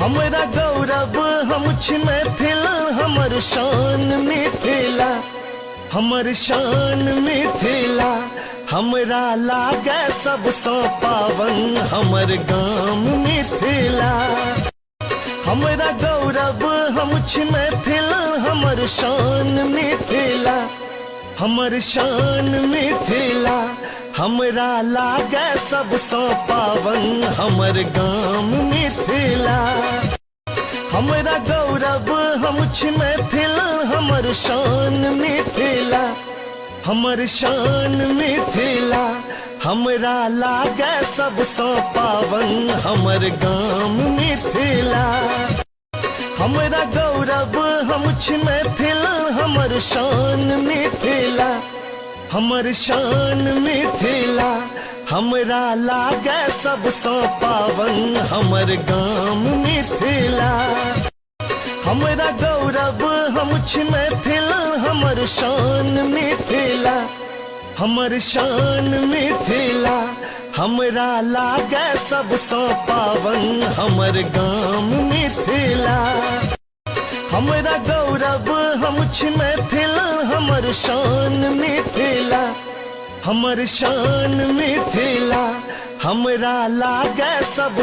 हमरा गौरव हम छी मैथिल, हमर शान मिथिला, हमर शान मिथिला। हमरा लागे सबसँ पावन हमर गाम मिथिला। हमरा गौरव हम छी मैथिल, हमर शान मिथिला, हमर शान मिथिला। हमरा लागे सबसँ पावन हमर गाम मिथिला। हमरा गौरव हम छी मैथिल, हमर शान मिथिला, हमर शान मिथिला। हमरा लागे सबसँ पावन हमर गाम मिथिला। हमरा गौरव हम छी मैथिल, हमर शान मिथिला, हमर शान मिथिला। हमरा लागे सबसँ पावन हमर गाम मिथिला। हमरा गौरव हम छी मैथिल, हमर शान मिथिला, हमर शान मिथिला। हमरा लागे सबसँ पावन हमर गाम मिथिला। हमरा गौरव हम छी मैथिल, हमर शान मिथिला, हमर शान मिथिला। हमरा लागे सब